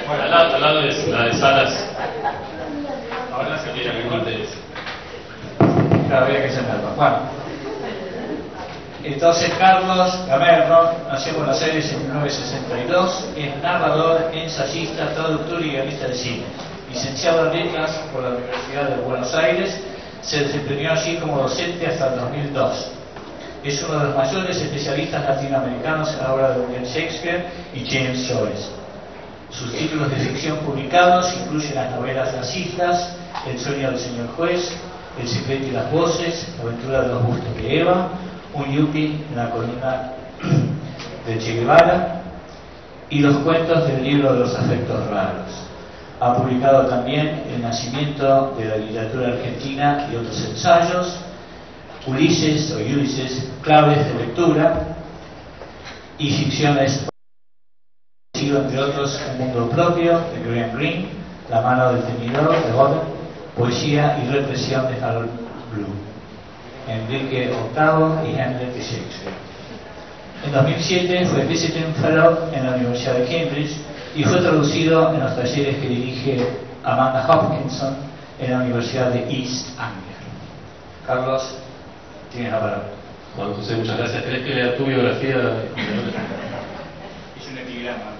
Bueno, al lado de la de Salas. Ahora se quiere que cuente eso. Claro, había que llamarlo. Bueno, entonces Carlos Gamerno nació en Buenos Aires en 1962, es narrador, ensayista, traductor y guionista de cine. Licenciado en Letras por la Universidad de Buenos Aires, se desempeñó allí como docente hasta el 2002. Es uno de los mayores especialistas latinoamericanos en la obra de William Shakespeare y James Joyce. Sus títulos de ficción publicados incluyen las novelas Las Islas, El sueño del señor juez, El secreto y las voces, La aventura de los bustos de Eva, Un yuppie en la colina de Che Guevara y los cuentos del libro de los afectos raros. Ha publicado también El nacimiento de la literatura argentina y otros ensayos, Ulises o Ulises, claves de lectura y ficciones, entre otros Un mundo propio de Graham Greene, La mano del tenedor de Auden, Poesía y represión de Harold Bloom, Enrique VIII y Hamlet de Shakespeare. En 2007 fue Visiting Fellow en la Universidad de Cambridge y fue traducido en los talleres que dirige Amanda Hopkinson en la Universidad de East Anglia. Carlos, tienes la palabra. Juan José, muchas gracias. ¿Querés que lea tu biografía? Hice un epigrama.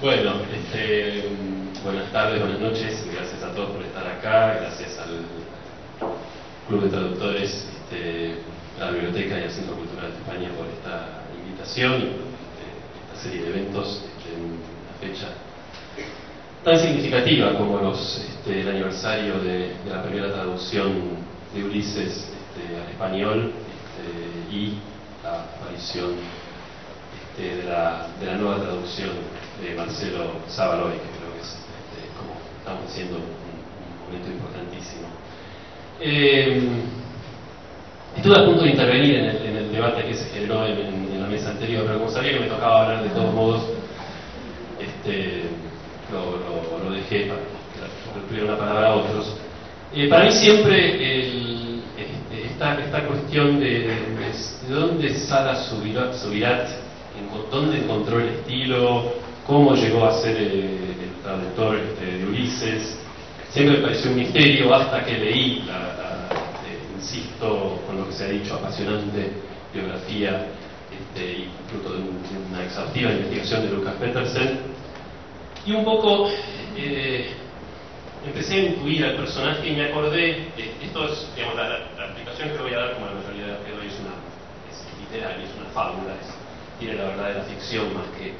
Bueno, buenas tardes, buenas noches, y gracias a todos por estar acá, gracias al Club de Traductores, a la Biblioteca y al Centro Cultural de España por esta invitación y esta serie de eventos en una fecha tan significativa como el aniversario de la primera traducción de Ulises al español y la aparición de la nueva traducción de Marcelo Zavaloy, que creo que es, como estamos haciendo, un momento importantísimo. Estuve a punto de intervenir en el debate que se generó en la mesa anterior, pero como sabía que me tocaba hablar de todos modos, lo dejé para que tuviera una palabra a otros. Para mí siempre esta cuestión de dónde Salas Subirats, dónde encontró el estilo, cómo llegó a ser el traductor de Ulises, siempre me pareció un misterio hasta que leí insisto con lo que se ha dicho, apasionante biografía y fruto de una exhaustiva investigación de Lucas Petersen, y un poco empecé a intuir al personaje y me acordé, esto es, digamos, la explicación que voy a dar, como la mayoría de las que doy, es literaria, es una fábula, tiene la verdad de la ficción más que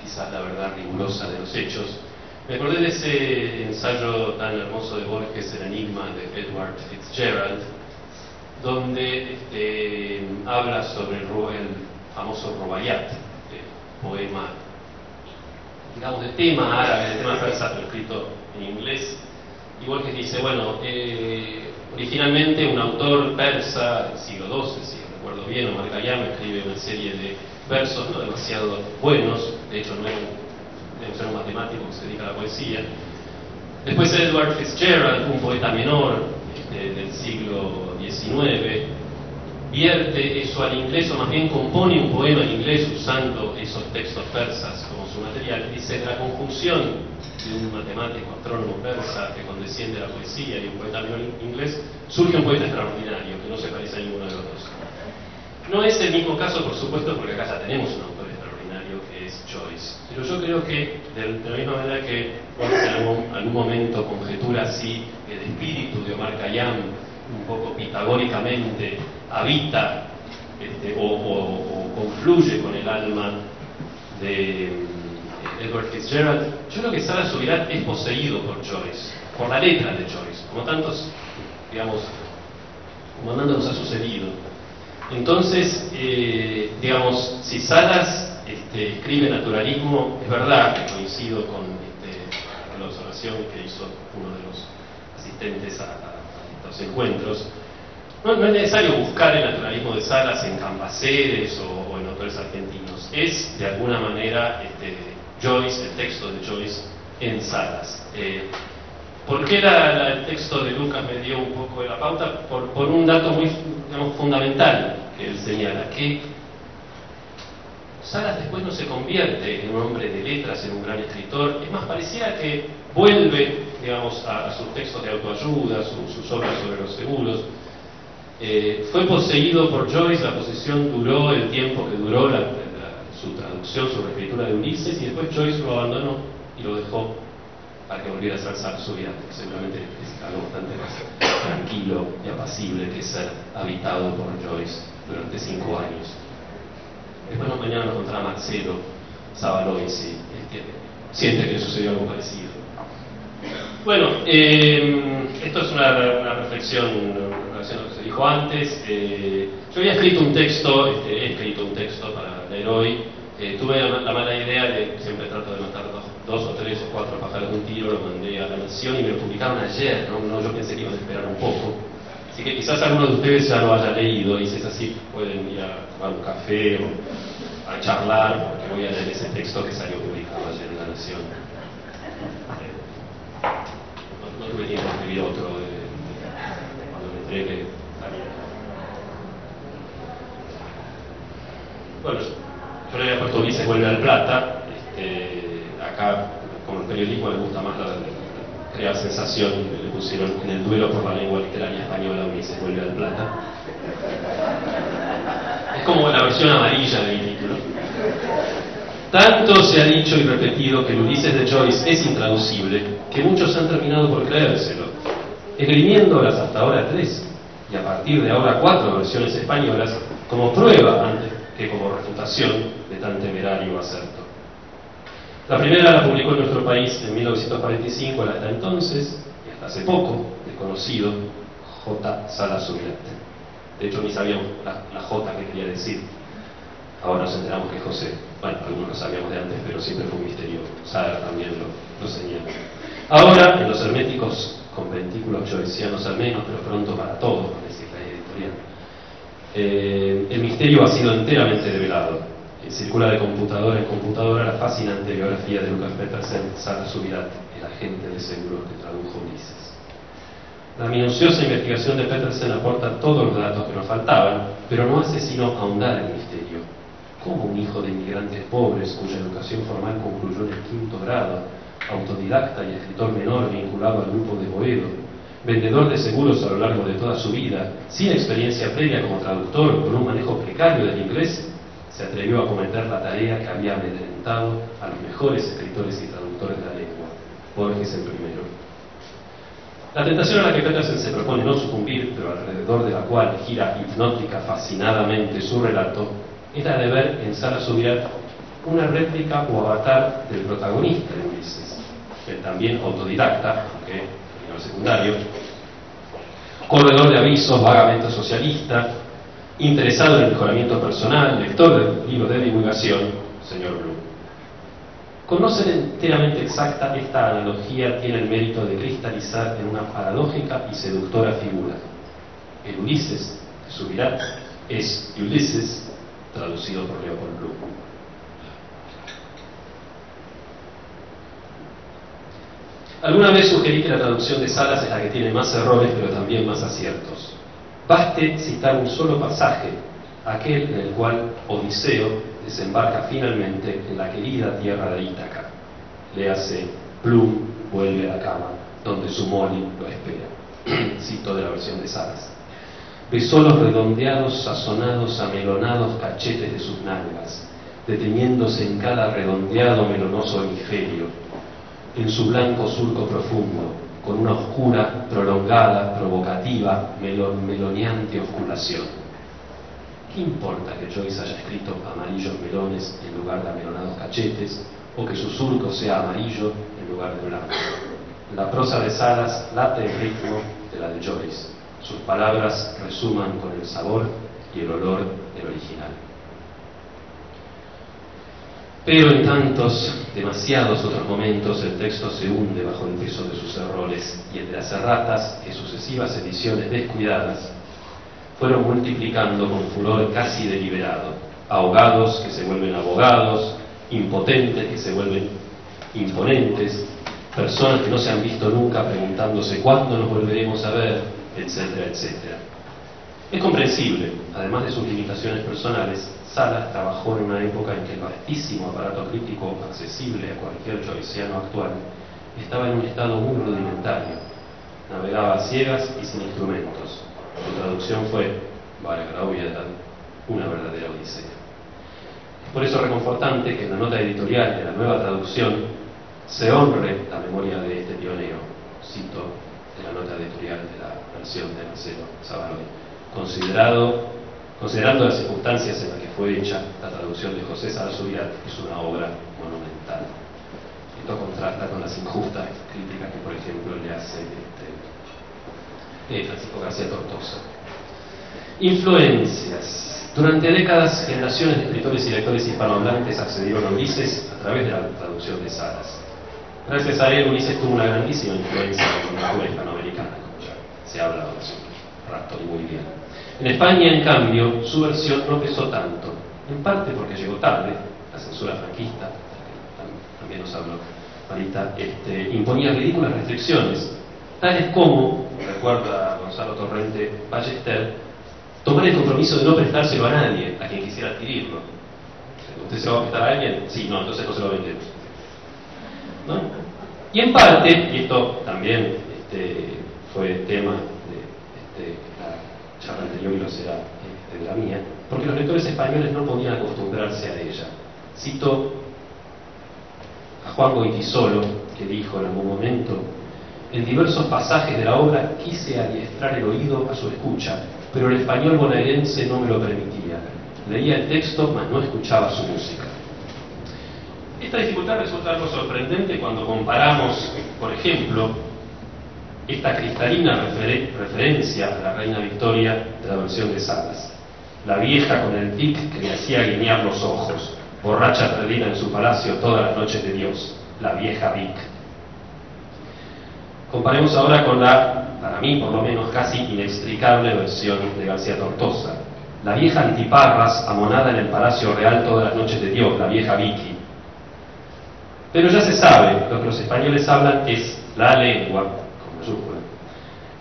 quizás la verdad rigurosa de los hechos. Me acordé de ese ensayo tan hermoso de Borges, El enigma de Edward Fitzgerald, donde habla sobre el famoso Rubaiyat, poema, digamos, de tema árabe, de tema persa, pero escrito en inglés. Y Borges dice, bueno, originalmente un autor persa del siglo XII, si recuerdo bien, Omar Khayyam, escribe una serie de versos no demasiado buenos, de hecho no debe ser un matemático que se dedica a la poesía. Después Edward Fitzgerald, un poeta menor del siglo XIX, vierte eso al inglés, o más bien compone un poema en inglés usando esos textos persas como su material. Dice, de la conjunción de un matemático, astrónomo persa que condesciende a la poesía y un poeta menor inglés, surge un poeta extraordinario que no se parece a ninguno de los dos. No es el mismo caso, por supuesto, porque acá ya tenemos un autor extraordinario que es Joyce. Pero yo creo que, de la misma manera que en algún momento conjetura así el espíritu de Omar Khayyam, un poco pitagóricamente habita o confluye con el alma de Edward Fitzgerald, yo creo que Salas Subirats es poseído por Joyce, por la letra de Joyce, como tantos, digamos, como tanto nos ha sucedido. Entonces, digamos, si Salas escribe naturalismo, es verdad que coincido con la observación que hizo uno de los asistentes a estos encuentros. No es necesario buscar el naturalismo de Salas en Cambaceres o en autores argentinos. Es, de alguna manera, Joyce, el texto de Joyce en Salas. ¿Por qué el texto de Lucas me dio un poco de la pauta? Por un dato muy, digamos, fundamental que él señala, que Salas después no se convierte en un hombre de letras, en un gran escritor. Es más, parecía que vuelve, digamos, a sus textos de autoayuda, sus obras sobre los seguros. Fue poseído por Joyce, la posesión duró el tiempo que duró su traducción, su reescritura de Ulises, y después Joyce lo abandonó y lo dejó para que volviera a ser su vida, que seguramente es algo bastante más tranquilo y apacible que ser habitado por Joyce durante 5 años. Después mañana nos contará Marcelo Savalois y siente que le sucedió algo parecido. Bueno, esto es una reflexión en relación a lo que se dijo antes. Yo había escrito un texto, he escrito un texto para leer hoy. Tuve la mala idea de, siempre trato de matar dos o tres o cuatro pájaros de un tiro, lo mandé a La Nación y me lo publicaron ayer, ¿no? Yo pensé que iban a esperar un poco. Así que quizás alguno de ustedes ya lo haya leído, y si es así pueden ir a tomar un café o a charlar, porque voy a leer ese texto que salió publicado ayer en La Nación. No tuve tiempo de escribir otro cuando me entregué. Bueno, yo le había puesto Ulises vuelve al Plata. Acá, como el periodismo le gusta más crear sensación, le pusieron en el duelo por la lengua literaria española Ulises vuelve al Plata. Es como la versión amarilla del título. Tanto se ha dicho y repetido que el Ulises de Joyce es intraducible, que muchos han terminado por creérselo, esgrimiéndolas hasta ahora 3, y a partir de ahora 4 versiones españolas, como prueba antes que como refutación de tan temerario acerto. La primera la publicó en nuestro país en 1945 el hasta entonces, y hasta hace poco, desconocido J. Salas Subirat. De hecho, ni sabíamos la J que quería decir. Ahora nos enteramos que es José. Bueno, algunos lo sabíamos de antes, pero siempre fue un misterio. Sara también lo señala. Ahora, en los herméticos conventículos joycianos al menos, pero pronto para todos, con esa editorial, el misterio ha sido enteramente develado. Circula de computadora en computadora la fascinante biografía de Lucas Petersen, Salas Subirat, el agente de seguros que tradujo Ulises. La minuciosa investigación de Petersen aporta todos los datos que nos faltaban, pero no hace sino ahondar el misterio. ¿Cómo un hijo de inmigrantes pobres, cuya educación formal concluyó en el 5º grado, autodidacta y escritor menor vinculado al grupo de Boedo, vendedor de seguros a lo largo de toda su vida, sin experiencia previa como traductor, con un manejo precario del inglés, se atrevió a cometer la tarea que había amedrentado a los mejores escritores y traductores de la lengua, Borges el primero? La tentación a la que Petersen se propone no sucumbir, pero alrededor de la cual gira hipnótica fascinadamente su relato, es la de ver en Salas Subirat una réplica o avatar del protagonista de Ulises, el también autodidacta, aunque en el secundario, corredor de avisos, vagamente socialista, interesado en el mejoramiento personal, lector de libros de divulgación, señor Bloom. Conocer enteramente exacta esta analogía tiene el mérito de cristalizar en una paradójica y seductora figura. El Ulises de Subirat es Ulysses, traducido por Leopold Bloom. Alguna vez sugerí que la traducción de Salas es la que tiene más errores, pero también más aciertos. Baste citar un solo pasaje, aquel en el cual Odiseo desembarca finalmente en la querida tierra de Ítaca. Léase, Bloom vuelve a la cama, donde su Molly lo espera. Cito de la versión de Salas. Besó los redondeados, sazonados, amelonados cachetes de sus nalgas, deteniéndose en cada redondeado melonoso hemisferio, en su blanco surco profundo, con una oscura, prolongada, provocativa, meloneante osculación. ¿Qué importa que Joyce haya escrito amarillos melones en lugar de amelonados cachetes, o que su surco sea amarillo en lugar de blanco? La prosa de Salas late el ritmo de la de Joyce. Sus palabras resuman con el sabor y el olor del original. Pero en tantos, demasiados otros momentos, el texto se hunde bajo el peso de sus errores, y entre las erratas que sucesivas ediciones descuidadas fueron multiplicando con furor casi deliberado, ahogados que se vuelven abogados, impotentes que se vuelven imponentes, personas que no se han visto nunca preguntándose cuándo nos volveremos a ver, etcétera, etcétera. Es comprensible, además de sus limitaciones personales, Salas trabajó en una época en que el vastísimo aparato crítico accesible a cualquier joyciano actual estaba en un estado muy rudimentario. Navegaba a ciegas y sin instrumentos. Su traducción fue, valga la obviedad, una verdadera odisea. Es por eso reconfortante que en la nota editorial de la nueva traducción se honre la memoria de este pionero. Cito de la nota editorial de la versión de Marcelo Zabaroni. Considerando las circunstancias en las que fue hecha, la traducción de José Salas Subirán es una obra monumental. Esto contrasta con las injustas críticas que, por ejemplo, le hace Francisco García Tortosa. Influencias. Durante décadas, generaciones de escritores y lectores hispanohablantes accedieron a Ulises a través de la traducción de Salas. Gracias a él, Ulises tuvo una grandísima influencia en la cultura hispanoamericana, como ya se ha hablado hace un rato y muy bien. En España, en cambio, su versión no pesó tanto, en parte porque llegó tarde. La censura franquista, también nos habló Marita, imponía ridículas restricciones, tales como, recuerda Gonzalo Torrente Ballester, tomar el compromiso de no prestárselo a nadie, a quien quisiera adquirirlo. ¿Usted se lo va a prestar a alguien? Sí, no, entonces no se lo vendemos. ¿No? Y en parte, y esto también fue tema de la charla anterior y lo será de la mía, porque los lectores españoles no podían acostumbrarse a ella. Cito a Juan Goytisolo, que dijo en algún momento: en diversos pasajes de la obra quise adiestrar el oído a su escucha, pero el español bonaerense no me lo permitía. Leía el texto, mas no escuchaba su música. Esta dificultad resulta algo sorprendente cuando comparamos, por ejemplo, esta cristalina referencia a la reina Victoria de la versión de Salas. La vieja con el tic que le hacía guiñar los ojos, borracha perdida en su palacio todas las noches de Dios, la vieja Vic. Comparemos ahora con la, para mí por lo menos, casi inextricable versión de García Tortosa. La vieja Antiparras, amonada en el Palacio Real todas las noches de Dios, la vieja Vicky. Pero ya se sabe, lo que los españoles hablan es la lengua, con mayúscula,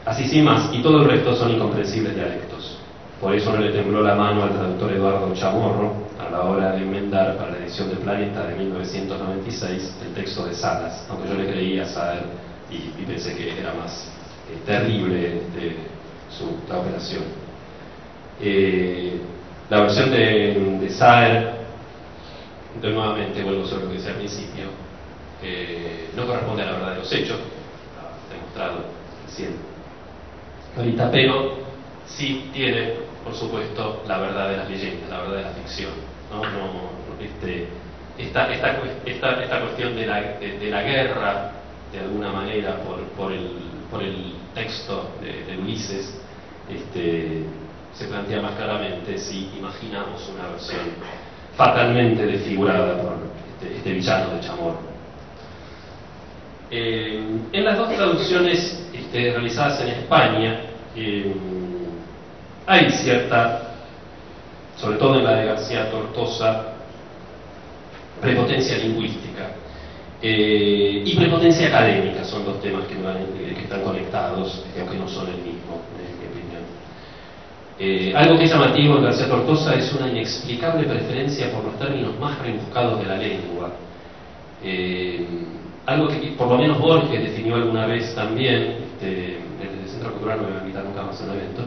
así sin más, y todo el resto son incomprensibles dialectos. Por eso no le tembló la mano al traductor Eduardo Chamorro a la hora de enmendar para la edición de Planeta de 1996 el texto de Salas, aunque yo le creía saber y pensé que era más terrible la operación. La versión de Saer, entonces nuevamente vuelvo sobre lo que decía al principio, no corresponde a la verdad de los hechos, demostrado recién ahorita, pero sí tiene, por supuesto, la verdad de las leyendas, la verdad de la ficción, ¿no? Esta cuestión de la guerra, de alguna manera, por el texto de Ulises, se plantea más claramente si imaginamos una versión fatalmente desfigurada por este villano de Chamorro. En las dos traducciones realizadas en España, hay cierta, sobre todo en la de García Tortosa, prepotencia lingüística y prepotencia académica. Son dos temas que están conectados, aunque no son el mismo, en mi opinión. Algo que es llamativo en García Tortosa es una inexplicable preferencia por los términos más rebuscados de la lengua. Algo que por lo menos Borges definió alguna vez también, desde el Centro Cultural, no me va a invitar nunca más a un evento,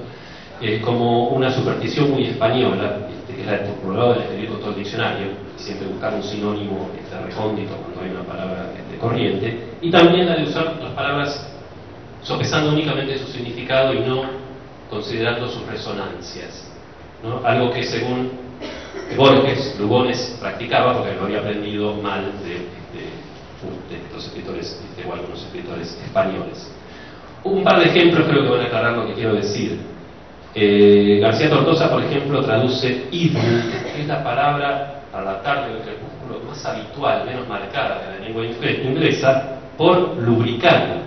como una superstición muy española, que es la de, por un lado, de escribir con todo el diccionario, siempre buscar un sinónimo recóndito cuando hay una palabra corriente, y también la de usar las palabras sopesando únicamente su significado y no considerando sus resonancias, ¿no? Algo que según Borges, Lugones practicaba porque lo había aprendido mal de estos escritores o algunos escritores españoles. Un par de ejemplos creo que van a aclarar lo que quiero decir. García Tortosa, por ejemplo, traduce evening, que es la palabra para la tarde del crepúsculo más habitual, menos marcada de la lengua inglesa, por lubricante.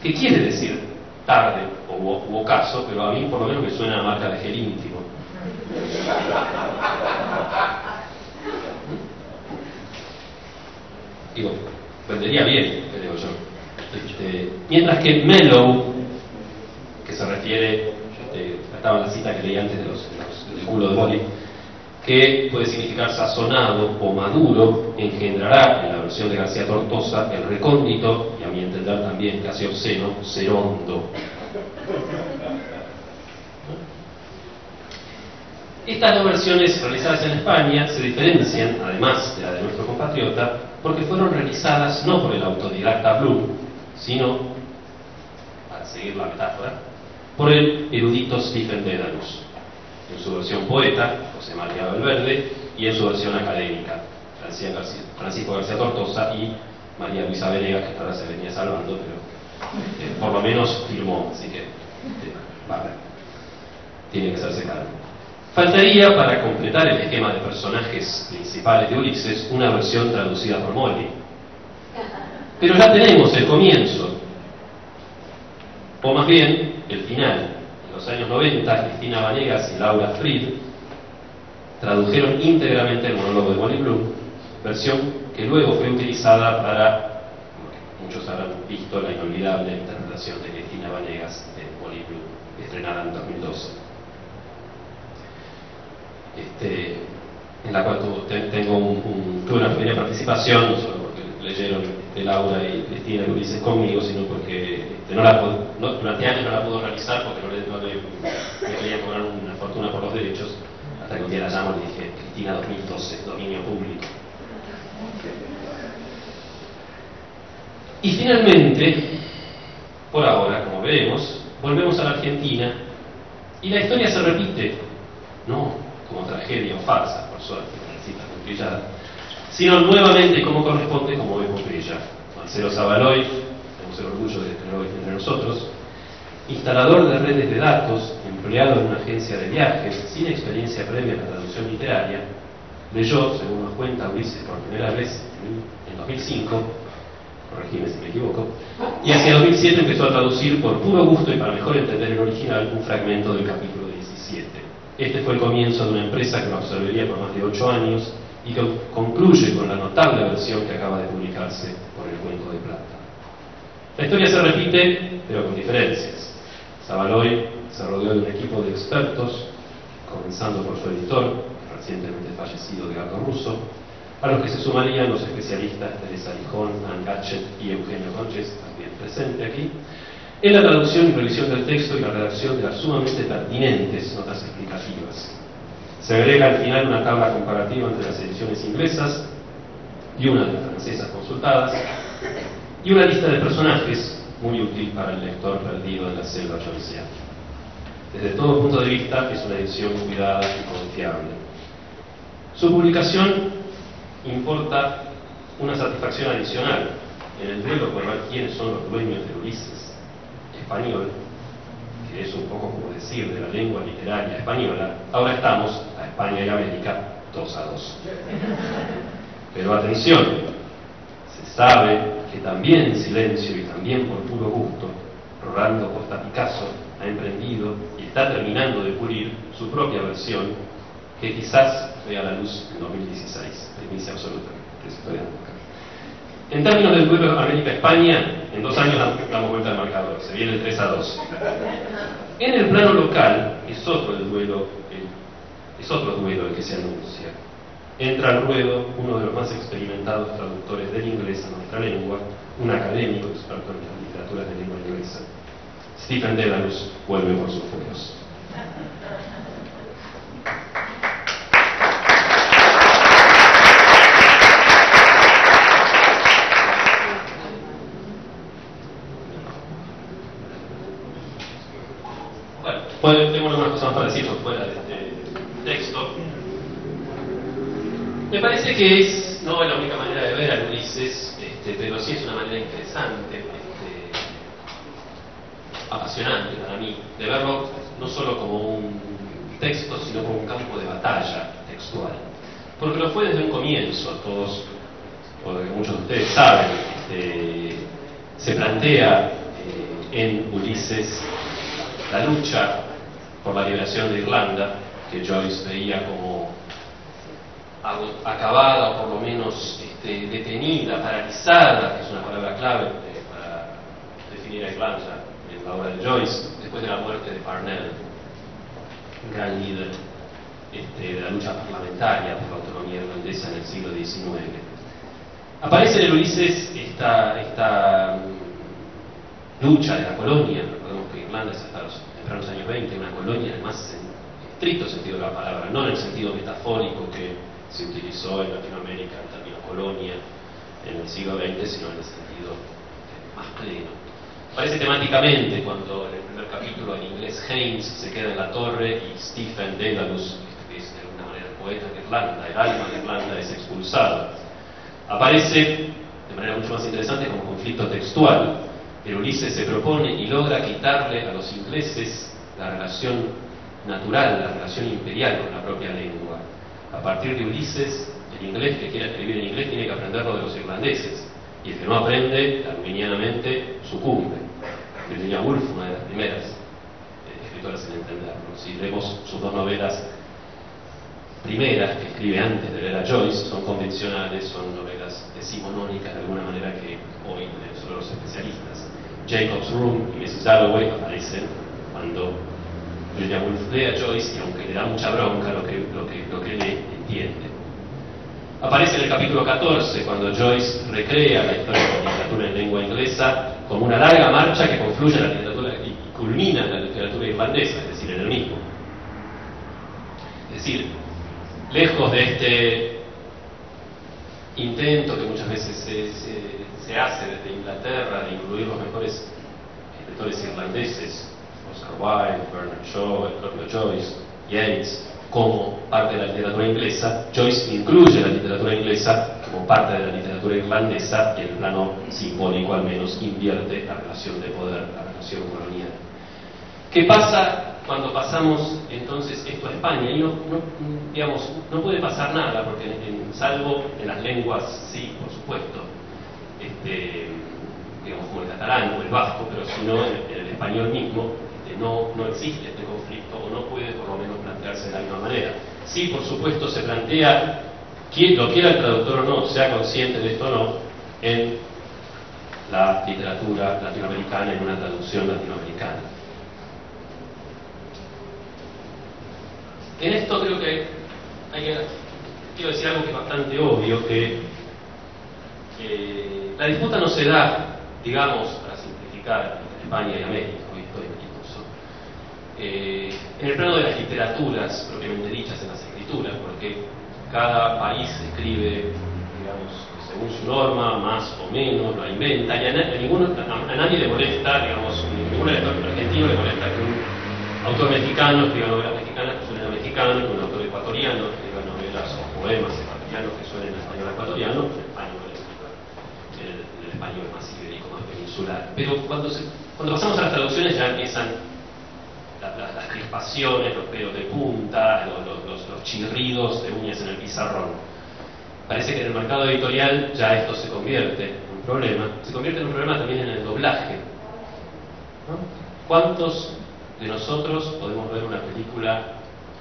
¿Qué quiere decir tarde u ocaso? Pero a mí por lo menos me suena a marca de gel íntimo. Digo, vendería bien, creo yo. Mientras que mellow, que se refiere estaba la cita que leí antes del culo de Molly, que puede significar sazonado o maduro, engendrará en la versión de García Tortosa el recóndito, y a mi entender también casi obsceno, serondo. Estas dos versiones realizadas en España se diferencian, además de la de nuestro compatriota, porque fueron realizadas no por el autodidacta Bloom, sino, para seguir la metáfora, por el erudito Stephen Dedalus, en su versión poeta, José María Valverde, y en su versión académica, Francisco García Tortosa y María Luisa Venegas, que ahora se venía salvando, pero por lo menos firmó, así que vale, tiene que hacerse cargo. Faltaría, para completar el esquema de personajes principales de Ulises, una versión traducida por Molly. Pero ya tenemos el comienzo, o más bien el final. En los años 90, Cristina Vanegas y Laura Fried tradujeron íntegramente el monólogo de Molly Bloom, versión que luego fue utilizada para, muchos habrán visto, la inolvidable interpretación de Cristina Vanegas de Molly Bloom, estrenada en 2012. En la cual tuve una pequeña participación, no solo porque leyeron Laura y Cristina y Ulises conmigo, sino porque durante años no la pudo realizar porque me querían cobrar una fortuna por los derechos, hasta que un día la llamo y le dije: Cristina, 2012, dominio público. Y finalmente, por ahora, como veremos, volvemos a la Argentina y la historia se repite, no como tragedia o farsa, por suerte, una cita muy brillada, sino nuevamente como corresponde, como epopeya. Marcelo Zavaloy, tenemos el orgullo de tenerlo entre nosotros, instalador de redes de datos, empleado en una agencia de viajes, sin experiencia previa en la traducción literaria, leyó, según nos cuenta Ulises por primera vez en 2005, corregime si me equivoco, y hacia 2007 empezó a traducir por puro gusto y para mejor entender el original un fragmento del capítulo 17. Este fue el comienzo de una empresa que lo absorbería por más de 8 años y que concluye con la notable versión que acaba de publicarse por el Cuenco de Plata. La historia se repite, pero con diferencias. Zavaloy se rodeó de un equipo de expertos, comenzando por su editor, recientemente fallecido Edgardo Russo, a los que se sumarían los especialistas Teresa Lijón, Ann Gatchett y Eugenio Conches, también presente aquí, en la traducción y revisión del texto y la redacción de las sumamente pertinentes notas explicativas. Se agrega al final una tabla comparativa entre las ediciones inglesas y una de las francesas consultadas, y una lista de personajes muy útil para el lector perdido en la selva joyciana. Desde todo punto de vista es una edición cuidada y confiable. Su publicación importa una satisfacción adicional en el duelo por ver quiénes son los dueños de Ulises español, que es un poco como decir de la lengua literaria española. Ahora estamos, a España y América, 2-2. Pero atención, se sabe que también en silencio y también por puro gusto, Rolando Costa Picasso ha emprendido y está terminando de pulir su propia versión, que quizás vea la luz en 2016, primicia absoluta de esa historia. En términos del duelo América-España, en 2 años damos vuelta al marcador, se viene el 3-2. En el plano local es otro duelo el que se anuncia. Entra al ruedo uno de los más experimentados traductores del inglés a nuestra lengua, un académico experto en las literaturas de lengua inglesa. Stephen Dedalus vuelve por sus fueros. Bueno, tengo algunas cosas más para decir fuera de este texto. Me parece que no es la única manera de ver a Ulises, pero sí es una manera interesante, apasionante para mí, de verlo no solo como un texto, sino como un campo de batalla textual. Porque lo fue desde un comienzo, todos, o que muchos de ustedes saben, se plantea en Ulises la lucha por la liberación de Irlanda, que Joyce veía como acabada o por lo menos detenida, paralizada, que es una palabra clave para definir a Irlanda en la obra de Joyce, después de la muerte de Parnell. gran líder de la lucha parlamentaria por la autonomía irlandesa en el siglo XIX. Aparece en el Ulises esta lucha de la colonia. Recordemos que Irlanda es hasta los tempranos años 20 una colonia en el más estricto sentido de la palabra, no en el sentido metafórico que se utilizó en Latinoamérica el término colonia en el siglo XX, sino en el sentido más pleno. Aparece temáticamente cuando en el primer capítulo en inglés Haynes se queda en la torre y Stephen Dedalus, que es de alguna manera el poeta de Irlanda, el alma de Irlanda, es expulsado. Aparece de manera mucho más interesante como conflicto textual. El Ulises se propone y logra quitarle a los ingleses la relación natural, la relación imperial con la propia lengua. A partir de Ulises, el inglés que quiera escribir en inglés tiene que aprenderlo de los irlandeses, y el que no aprende, darwinianamente, sucumbe. Virginia Woolf, una de las primeras escritoras en entenderlo. Si leemos sus dos novelas primeras que escribe antes de leer a Joyce, son convencionales, son novelas decimonónicas de alguna manera que hoy solo los especialistas. Jacob's Room y Mrs. Dalloway aparecen cuando Virginia Woolf lee a Joyce, y aunque le da mucha bronca lo que lee, entiende. Aparece en el capítulo 14 cuando Joyce recrea la historia de la literatura en lengua inglesa como una larga marcha que confluye en la literatura y culmina en la literatura irlandesa, es decir, en el mismo. Es decir, lejos de este intento que muchas veces se hace desde Inglaterra de incluir los mejores escritores irlandeses, Oscar Wilde, Bernard Shaw, el propio Joyce, Yeats, como parte de la literatura inglesa, Joyce incluye la literatura inglesa como parte de la literatura irlandesa, y el plano simbólico al menos invierte la relación de poder, la relación colonial. ¿Qué pasa cuando pasamos entonces esto a España? Y no puede pasar nada, porque salvo en las lenguas, sí, por supuesto, digamos como el catalán o el vasco, pero si no en el español mismo, no existe este conflicto, o no puede por lo menos plantearse de la misma manera. Sí, por supuesto, se plantea, lo quiera el traductor o no, sea consciente de esto o no, en la literatura latinoamericana, en una traducción latinoamericana. En esto creo que quiero decir algo que es bastante obvio, que la disputa no se da, digamos, para simplificar, entre España y América, en el plano de las literaturas propiamente dichas, en las escrituras, porque cada país escribe, digamos, según su norma, más o menos, lo inventa, y a nadie le molesta, digamos, ningún lector argentino le molesta que un autor mexicano escriba novelas mexicanas que suenen a mexicano, que un autor ecuatoriano escriba novelas o poemas ecuatorianos que suenen a español ecuatoriano, el español más ibérico, más peninsular. Pero cuando pasamos a las traducciones ya empiezan las crispaciones, los pelos de punta, los chirridos de uñas en el pizarrón. Parece que en el mercado editorial ya esto se convierte en un problema. Se convierte en un problema también en el doblaje, ¿no? ¿Cuántos de nosotros podemos ver una película?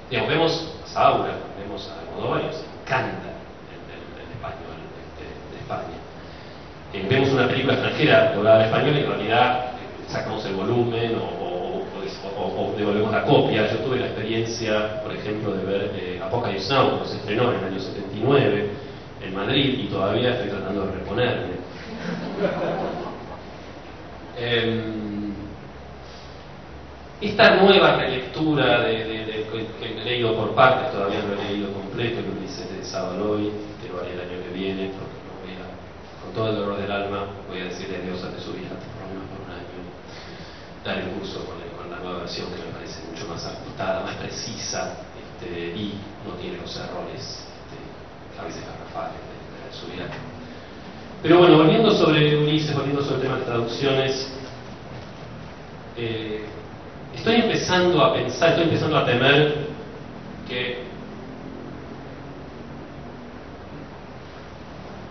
Digamos, vemos a Saura, vemos a Almodóvar, y nos encanta el español de España. Vemos una película extranjera doblada al español y en realidad sacamos el volumen o devolvemos la copia. Yo tuve la experiencia, por ejemplo, de ver Apocalypse Now, que se estrenó en el año 79 en Madrid, y todavía estoy tratando de reponerme. Esta nueva relectura que he leído por partes, todavía no he leído completo, el Ulises de Savaloy, que lo haré el año que viene, porque no voy a, con todo el dolor del alma, voy a decirle adiós a Tesubiela por lo menos por un año, dar el curso con la nueva versión, que me parece mucho más ajustada, más precisa, y no tiene los errores a veces garrafales de Tesubiela. Pero bueno, volviendo sobre Ulises, volviendo sobre el tema de traducciones, estoy empezando a pensar, estoy empezando a temer que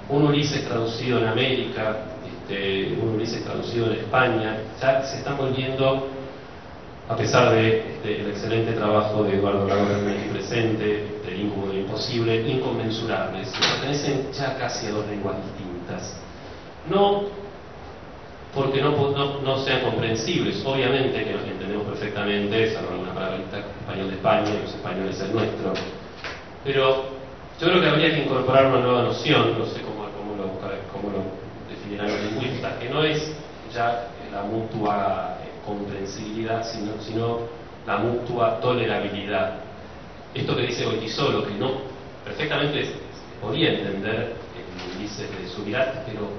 un Ulises traducido en América, un Ulises traducido en España, ya se están volviendo, a pesar de el excelente trabajo de Eduardo Lago aquí presente, del Íncubo del Imposible, inconmensurables, pertenecen ya casi a dos lenguas distintas. No porque no sean comprensibles. Obviamente que nos entendemos perfectamente, salvo alguna palabrita, español de España y los españoles el nuestro, pero yo creo que habría que incorporar una nueva noción, no sé cómo lo definirán los lingüistas, que no es ya la mutua comprensibilidad, sino la mutua tolerabilidad. Esto que dice Goytisolo, que no perfectamente podía entender el Ulises de Subirats, pero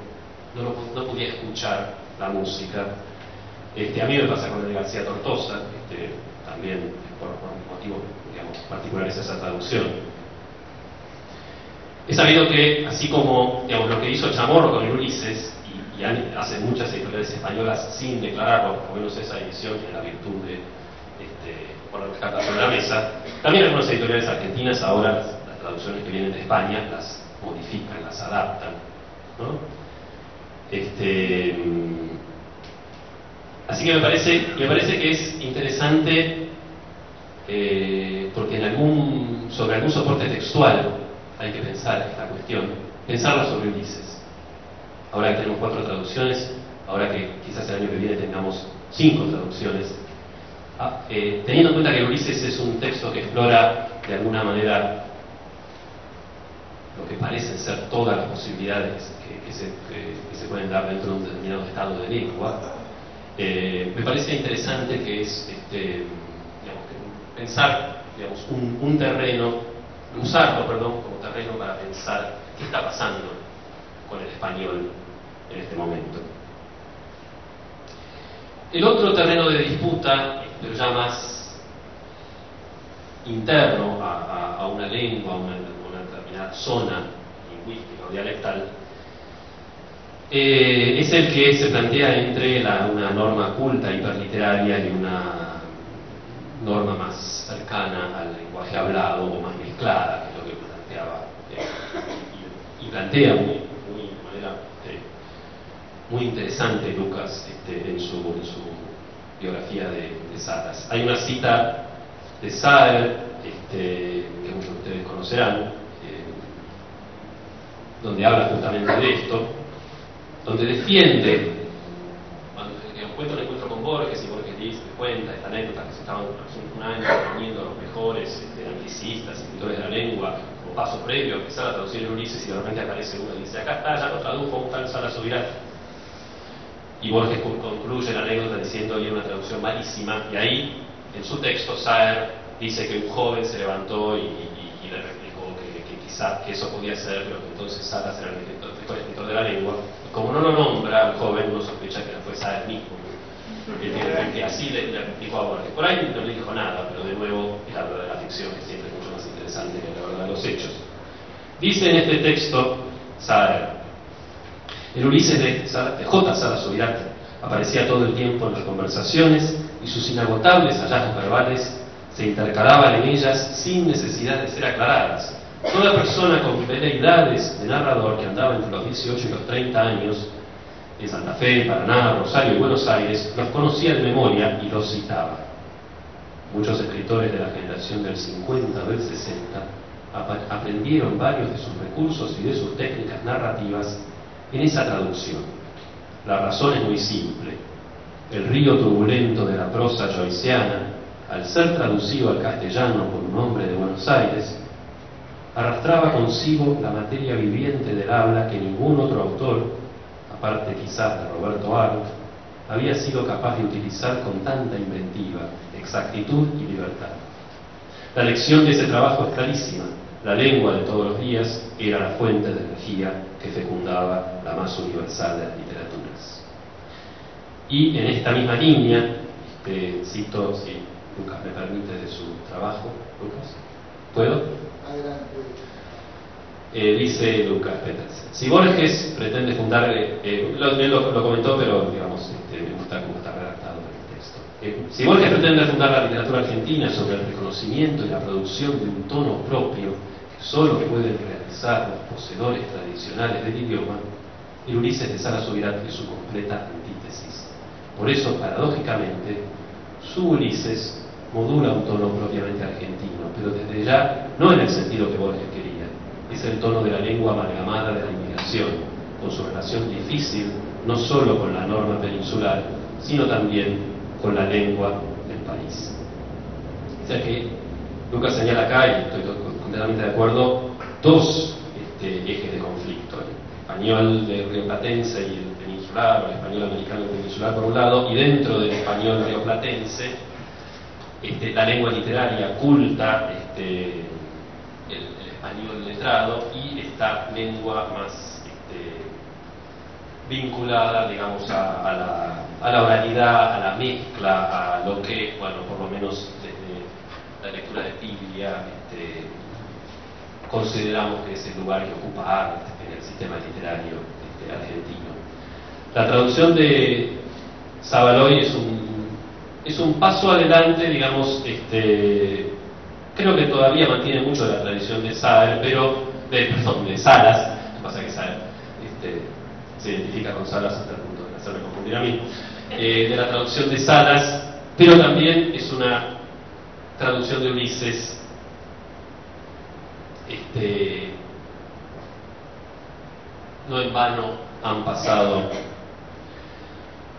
no podía escuchar la música. A mí me pasa con el de García Tortosa, también por motivos, digamos, particulares a esa traducción. He sabido que, así como, digamos, lo que hizo Chamorro con el Ulises, y hacen muchas editoriales españolas sin declararlo, por lo menos esa edición en la virtud de poner las cartas sobre la mesa, también algunas editoriales argentinas ahora las traducciones que vienen de España las modifican, las adaptan, ¿no? Así que me parece que es interesante porque sobre algún soporte textual hay que pensar esta cuestión, pensarlo sobre Ulises. Ahora que tenemos 4 traducciones, ahora que quizás el año que viene tengamos 5 traducciones, teniendo en cuenta que Ulises es un texto que explora de alguna manera lo que parecen ser todas las posibilidades que se pueden dar dentro de un determinado estado de lengua, me parece interesante que es pensar, digamos, un terreno, usarlo, como terreno para pensar qué está pasando con el español en este momento. El otro terreno de disputa, pero ya más interno a una lengua, a una determinada zona lingüística o dialectal, es el que se plantea entre una norma culta hiperliteraria y una norma más cercana al lenguaje hablado o más mezclada, que es lo que planteaba y plantea de manera muy interesante Lucas en su biografía de Salas. Hay una cita de Saer que muchos de ustedes conocerán, donde habla justamente de esto, donde defiende, cuando cuenta un encuentro con Borges, y Borges dice, cuenta esta anécdota que se estaban hace un año reuniendo a los mejores anglicistas, escritores de la lengua, como paso previo a empezar a traducir el Ulises, y de repente aparece uno y dice, acá está, ya lo tradujo un tal Salas Subirats. Y Borges concluye la anécdota diciendo que era una traducción malísima, y ahí, en su texto, Saer dice que un joven se levantó y le replicó que quizá que eso podía ser, pero que entonces Salas era el mejor escritor de la lengua. Y como no lo nombra al joven, uno sospecha que no fue Saer mismo, que así le replicó a Borges. Por ahí no le dijo nada, pero de nuevo es la verdad de la ficción, que siempre es mucho más interesante que la verdad de los hechos. Dice en este texto Saer: el Ulises de J. Salas Subirats aparecía todo el tiempo en las conversaciones y sus inagotables hallazgos verbales se intercalaban en ellas sin necesidad de ser aclaradas. Toda persona con veleidades de narrador que andaba entre los 18 y los 30 años en Santa Fe, Paraná, Rosario y Buenos Aires los conocía de memoria y los citaba. Muchos escritores de la generación del 50 o del 60 aprendieron varios de sus recursos y de sus técnicas narrativas en esa traducción. La razón es muy simple. El río turbulento de la prosa joyceana, al ser traducido al castellano por un hombre de Buenos Aires, arrastraba consigo la materia viviente del habla que ningún otro autor, aparte quizás de Roberto Arlt, había sido capaz de utilizar con tanta inventiva, exactitud y libertad. La lección de ese trabajo es clarísima. La lengua de todos los días era la fuente de energía que fecundaba la más universal de las literaturas. Y en esta misma línea, cito, si Lucas me permite, de su trabajo. Lucas, ¿puedo? Adelante. Dice Lucas Petersen: si Borges pretende fundar, él lo comentó, pero digamos, me gusta cómo está redactado el texto. Si Borges pretende fundar la literatura argentina sobre el reconocimiento y la producción de un tono propio que solo pueden realizar los poseedores tradicionales del idioma, el Ulises de Salas Subirats es su completa antítesis. Por eso, paradójicamente, su Ulises modula un tono propiamente argentino, pero desde ya no en el sentido que Borges quería. Es el tono de la lengua amalgamada de la inmigración, con su relación difícil, no solo con la norma peninsular, sino también con la lengua del país. O sea que Lucas señala acá, y estoy completamente de acuerdo, dos ejes de conflicto: el español rioplatense y el peninsular, o el español americano y el peninsular por un lado, y dentro del español rioplatense, la lengua literaria culta, el español letrado, y esta lengua más vinculada, digamos, a la oralidad, a la mezcla, a lo que, bueno, por lo menos desde la lectura de Biblia, consideramos que es el lugar que ocupa Art en el sistema literario argentino. La traducción de Savaloy es un paso adelante, digamos, creo que todavía mantiene mucho de la tradición de Saer, de Salas. Lo que pasa es que Saer se identifica con Salas hasta el punto de hacerme confundir a mí, de la traducción de Salas, pero también es una traducción de Ulises. No en vano han pasado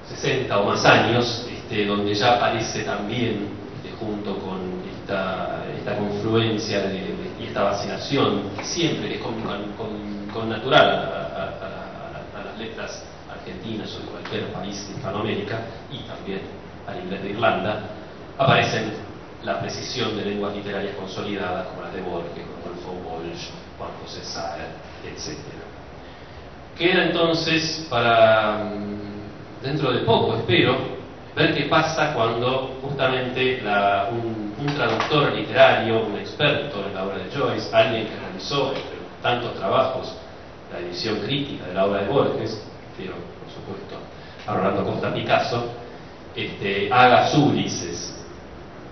60 o más años, donde ya aparece también, junto con esta confluencia y esta vacilación, que siempre es con natural a las letras argentinas o de cualquier país de Hispanoamérica, y también al inglés de Irlanda, aparecen la precisión de lenguas literarias consolidadas como las de Borges, Rodolfo Walsh, Juan José Saer, etc. Queda entonces para dentro de poco, espero, ver qué pasa cuando justamente un traductor literario, un experto en la obra de Joyce, alguien que realizó entre tantos trabajos la edición crítica de la obra de Borges, refiero por supuesto a Rolando Costa Picasso, haga su Ulises,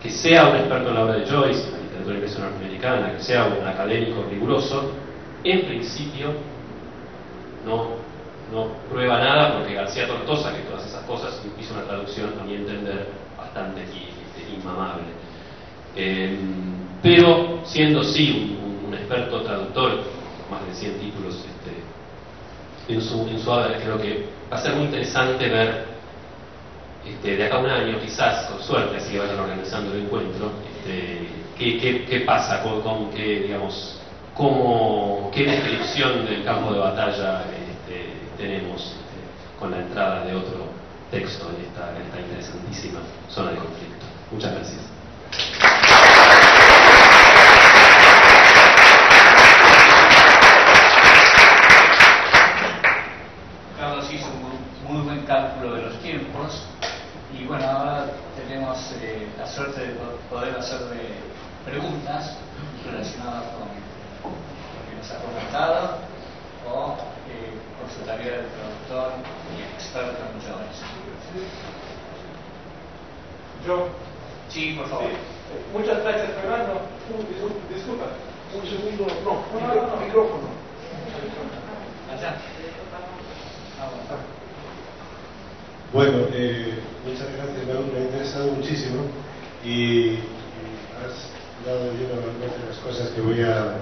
que sea un experto en la obra de Joyce, en la literatura inglesa norteamericana, que sea un académico riguroso, en principio no prueba nada, porque García Tortosa, que todas esas cosas, hizo una traducción, a mi entender, bastante inmamable. Pero siendo sí un experto traductor, con más de 100 títulos en su obra, creo que va a ser muy interesante ver de acá a un año, quizás, con suerte, así que vayan organizando el encuentro, qué pasa con qué, digamos, qué descripción del campo de batalla tenemos con la entrada de otro texto en esta interesantísima zona de conflicto. Muchas gracias. Carlos hizo un muy buen cálculo de los tiempos, y bueno, ahora tenemos la suerte de poder hacerle preguntas relacionadas con lo que nos ha comentado o con su tarea de traductor y experto en Joyce. Yo. Sí, por favor. Sí. Muchas gracias, Fernando. Disculpa, un segundo. No, micrófono. Allá. Bueno, muchas gracias, me ha interesado muchísimo y has dado lleno de las cosas que voy a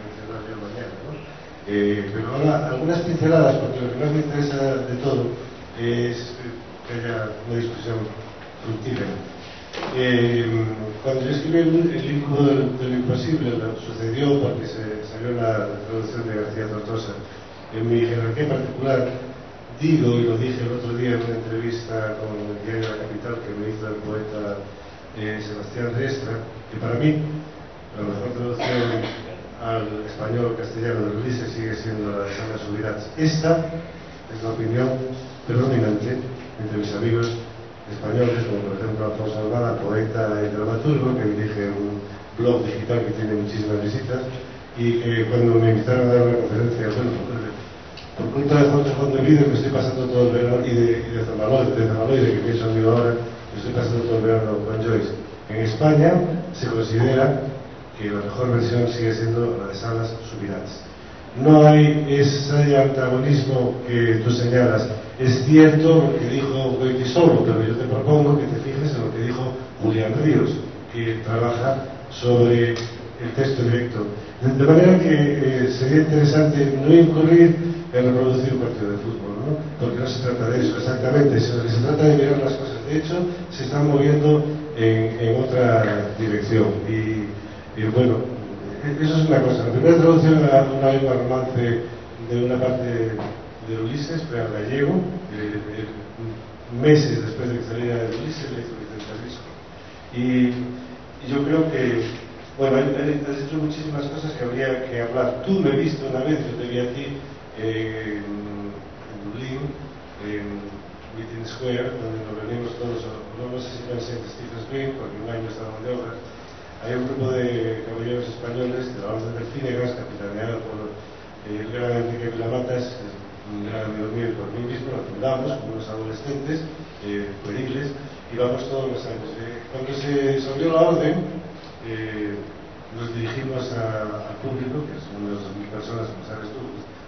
mencionar yo mañana, ¿no? Pero ahora algunas pinceladas, porque lo que más me interesa de todo es que haya una discusión fructífera. Cuando yo escribí el libro de lo imposible, sucedió porque salió la traducción de García Tortosa. En mi jerarquía particular, digo, y lo dije el otro día en una entrevista con el diario La Capital que me hizo el poeta Sebastián Riestra, que para mí la mejor traducción al español castellano de Ulises sigue siendo la de Salas Subirats. Esta es la opinión predominante entre mis amigos españoles, como por ejemplo Alfonso Almada, poeta y dramaturgo, que dirige un blog digital que tiene muchísimas visitas, y que cuando me invitaron a dar una conferencia, bueno, por culpa de Jorge Juan de Vídeo, me estoy pasando todo el verano, y de Zamaloide, que pienso en mí ahora, me estoy pasando todo el verano con Joyce. En España se considera que la mejor versión sigue siendo la de Salas Subirats. No hay ese antagonismo que tú señalas. Es cierto lo que dijo Goytisolo, pero yo te propongo que te fijes en lo que dijo Julián Ríos, que trabaja sobre el texto directo. De manera que sería interesante no incurrir reproducir un partido de fútbol, ¿no? Porque no se trata de eso exactamente, sino que se trata de mirar las cosas. De hecho, se están moviendo en otra dirección. Y bueno, eso es una cosa. La primera traducción a una lengua romance de una parte de Ulises, fue al gallego, meses después de que saliera de Ulises, le hizo Vicente Risco. Y yo creo que, bueno, has hecho muchísimas cosas que habría que hablar. Tú me viste una vez, yo te vi a ti en Dublín, en Meeting Square, donde nos reunimos todos, no sé si pensé en Stephen's Green, porque un año estaban de obras. Hay un grupo de caballeros españoles de la Orden del Fínegas, capitaneado por el gran Enrique Vilamatas, un gran amigo mío, por mí mismo, lo fundamos como unos adolescentes pueriles, y vamos todos los años. Cuando se disolvió la orden, nos dirigimos al público, que son unas 2.000 personas, como sabes tú,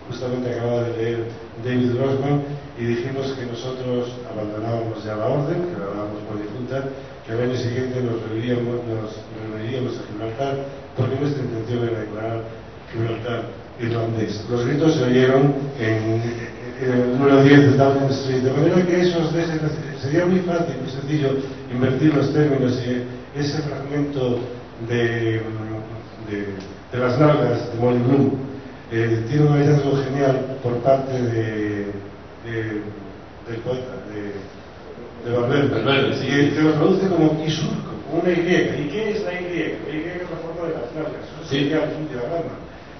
justamente acababa de leer David Grossman, y dijimos que nosotros abandonábamos ya la orden, que la dábamos por difunta, que al año siguiente nos reuniríamos a Gibraltar, porque nuestra intención era declarar Gibraltar irlandés. Los gritos se oyeron en el número 10 de Downing Street, de manera que sería muy fácil, muy sencillo invertir los términos, y ese fragmento de las nalgas de Molly Bloom tiene un hallazgo genial por parte del poeta, de Valverde, sí. Que lo traduce como Isurco, como una Y. ¿Y qué es la Y? La Y es la forma de las nalgas, eso sería un diagrama.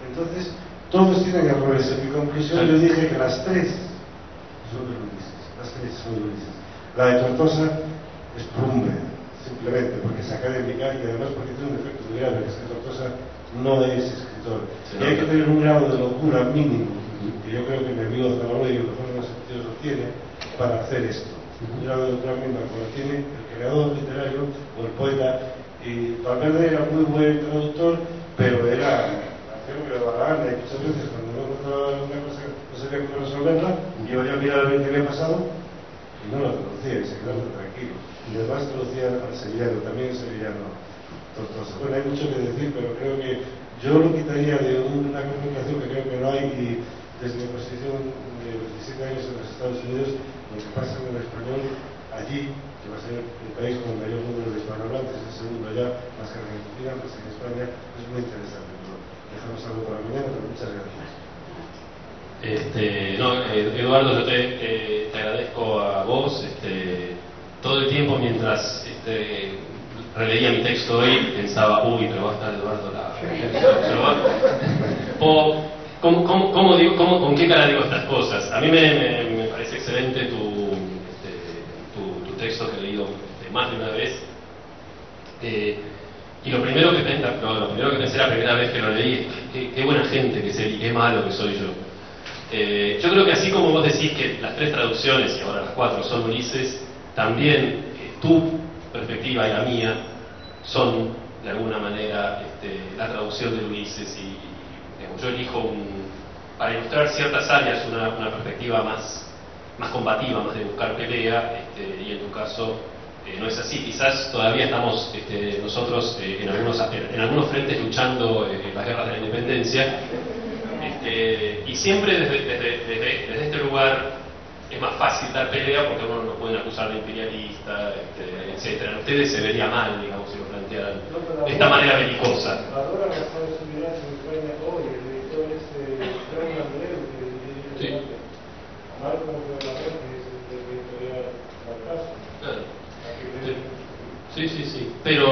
Entonces, todos tienen errores. En mi conclusión yo dije que las tres son de Ulises, las tres son de Ulises. La de Tortosa es plumbe, simplemente porque es académica y además porque tiene un efecto muy grave, que es que Tortosa no es escritor. Y hay que tener un grado de locura mínimo, que yo creo que mi amigo Zamorano y mejor en los sentidos lo tiene, para hacer esto. Un grado de locura mínimo como lo tiene el creador literario o el poeta. Y Valverde era muy buen traductor, pero era creo que le daba la gana, y muchas veces cuando no encontraba una cosa no sabía cómo resolverla, yo ya miraba el que había pasado y no la traducía y se quedaba tranquilo. Y además traducía al sevillano, también sevillano Tortosa. Bueno, hay mucho que decir, pero creo que yo lo quitaría de una comunicación que creo que no hay, y desde mi posición de 27 años en los Estados Unidos, lo que pasa en el español allí, que va a ser el país con el mayor número de hispanohablantes, el segundo ya, más que Argentina, pues en España, es muy interesante. Dejamos algo para mañana, pero muchas gracias. Eduardo, yo te agradezco a vos. Todo el tiempo mientras releía mi texto hoy, pensaba, pero va a estar Eduardo ¿con qué cara digo estas cosas? A mí me parece excelente tu texto, que he leído más de una vez. Y lo primero que pensé la primera vez que lo leí es qué buena gente que sé y qué malo que soy yo. Yo creo que así como vos decís que las tres traducciones, y ahora las cuatro, son Ulises, también tu perspectiva y la mía son de alguna manera la traducción de Ulises, y digamos, yo elijo para ilustrar ciertas áreas una perspectiva más combativa, más de buscar pelea, y en tu caso no es así. Quizás todavía estamos nosotros en algunos frentes luchando las guerras de la independencia, y siempre desde este lugar es más fácil dar pelea porque uno nos pueden acusar de imperialista, etcétera. A ustedes se vería mal, digamos, si lo plantearan de esta manera belicosa. Ahora las Estados Unidos en España hoy, el editor es John Andreu, que Sí. Marco Gobernador, que es el editorial Fracaso. Claro. Sí. Pero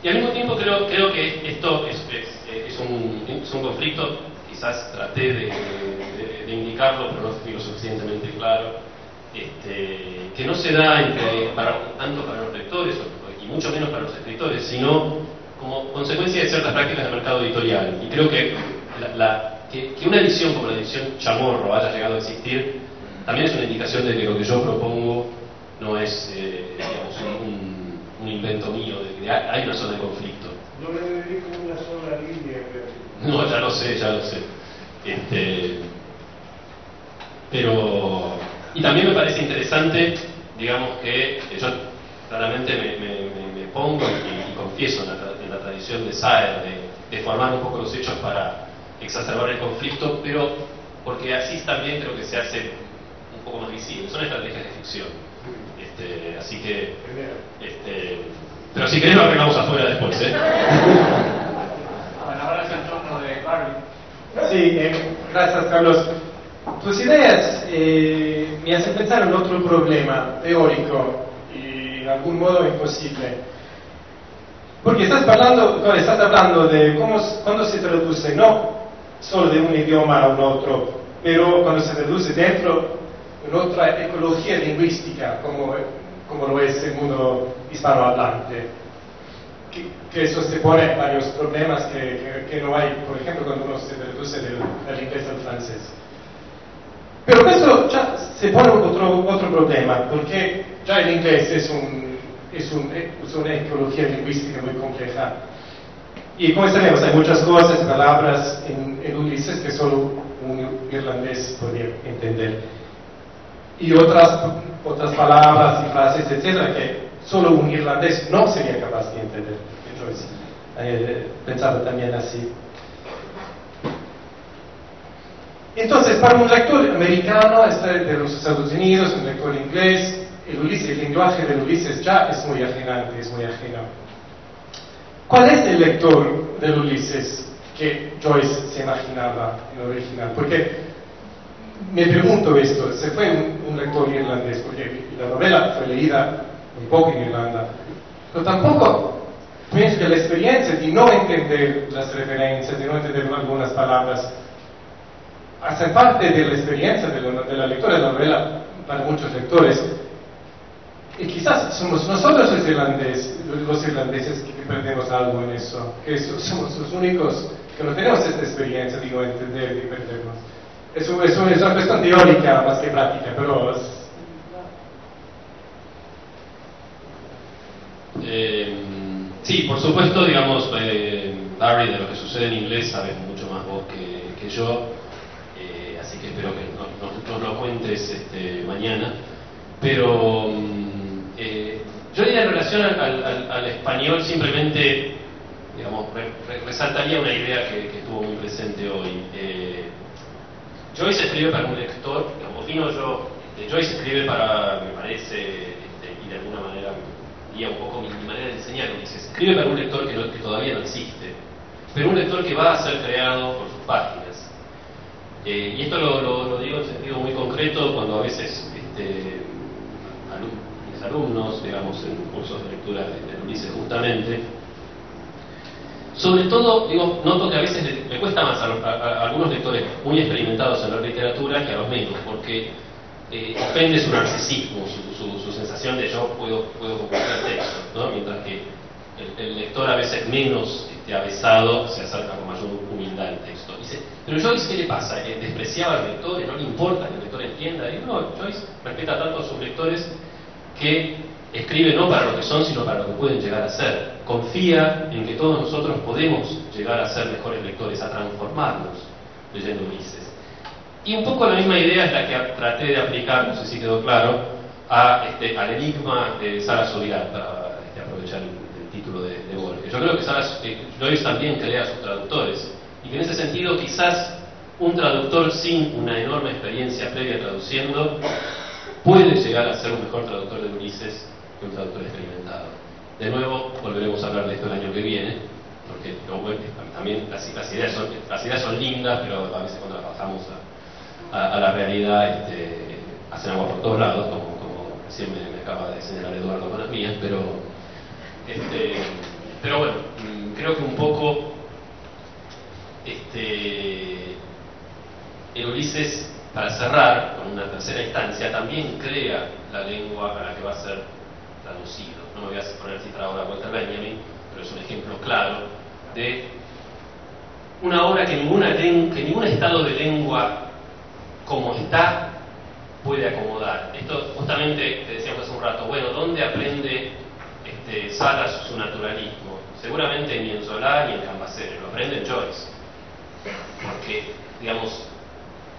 y al mismo tiempo creo que esto es un conflicto. Quizás traté de indicarlo, pero no fui lo suficientemente claro, que no se da tanto para los lectores y mucho menos para los escritores, sino como consecuencia de ciertas prácticas del mercado editorial. Y creo que que una edición como la edición Chamorro haya llegado a existir también es una indicación de que lo que yo propongo no es digamos, un invento mío, de que hay una zona de conflicto. No me dedico a una sola línea. No, ya lo sé. Pero y también me parece interesante, digamos, que yo claramente me pongo y confieso en la tradición de Saer de formar un poco los hechos para exacerbar el conflicto, pero porque así también creo que se hace un poco más visible. Son estrategias de ficción. Así que, pero si querés lo arreglamos afuera después, ¿eh? Bueno, ahora es el turno de Barry. Sí, gracias Carlos. Tus ideas me hacen pensar en otro problema teórico y de algún modo imposible. Porque estás hablando de cuando se traduce no solo de un idioma a un otro, pero cuando se traduce dentro de otra ecología lingüística, como lo es el mundo hispanohablante. Que eso se pone varios problemas que no hay, por ejemplo, cuando uno se traduce del inglés al francés. Pero esto ya se pone otro problema, porque ya el inglés es una ecología lingüística muy compleja. Y como sabemos, hay muchas cosas, palabras en Ulises que solo un irlandés podría entender. Y otras palabras y frases, etcétera, que solo un irlandés no sería capaz de entender. Joyce pensaba también así. Entonces, para un lector americano, de los Estados Unidos, un lector inglés, el lenguaje del Ulises ya es muy ajenante, es muy ajeno. ¿Cuál es el lector del Ulises que Joyce se imaginaba en el original? Porque me pregunto esto, se fue un lector irlandés, porque la novela fue leída un poco en Irlanda, pero tampoco pienso que la experiencia de no entender las referencias, de no entender algunas palabras, hace parte de la experiencia de la lectura de la novela para muchos lectores. Y quizás somos nosotros los irlandeses que perdemos algo en eso, que somos los únicos que no tenemos esta experiencia de no entender y perdernos. Es una cuestión teórica más que práctica, pero sí, por supuesto, digamos, Barry, de lo que sucede en inglés sabes mucho más vos que yo, así que espero que nos lo cuentes mañana. Pero yo diría en relación al español simplemente, digamos, resaltaría una idea que estuvo muy presente hoy. Joyce escribe para un lector, opino yo, Joyce escribe para, me parece, y de alguna manera guía un poco mi manera de enseñar, Ulises, escribe para un lector que todavía no existe, pero un lector que va a ser creado por sus páginas. Y esto lo digo en sentido muy concreto cuando a veces mis alumnos, digamos, en cursos de lectura de Ulises justamente, sobre todo, digo, noto que a veces le cuesta más a algunos lectores muy experimentados en la literatura que a los menos, porque ofende su narcisismo, su sensación de yo puedo completar texto, ¿no? Mientras que el lector a veces menos avesado se acerca con mayor humildad al texto. Dice, pero Joyce, ¿qué le pasa? ¿Despreciaba al lector? ¿No le importa que el lector entienda? Y no, Joyce respeta tanto a sus lectores que escribe no para lo que son, sino para lo que pueden llegar a ser. Confía en que todos nosotros podemos llegar a ser mejores lectores, a transformarnos leyendo Ulises. Y un poco la misma idea es la que traté de aplicar, no sé si quedó claro, al enigma de Sara Sobirat, para aprovechar el título de Borges. Yo creo que Joyce también crea a sus traductores, y que en ese sentido quizás un traductor sin una enorme experiencia previa traduciendo puede llegar a ser un mejor traductor de Ulises que un traductor experimentado. De nuevo, volveremos a hablar de esto el año que viene, porque también las ideas son lindas, pero a veces cuando las bajamos a la realidad hacen agua por todos lados, como recién me acaba de señalar Eduardo con las mías, pero bueno, creo que un poco el Ulises, para cerrar con una tercera instancia, también crea la lengua a la que va a ser traducido. No me voy a poner a citar ahora a Walter Benjamin, pero es un ejemplo claro de una obra que ningún estado de lengua como está puede acomodar. Esto justamente te decíamos hace un rato, bueno, ¿dónde aprende Salas su naturalismo? Seguramente ni en Solá ni en Cambaceres, lo aprende en Joyce, porque, digamos,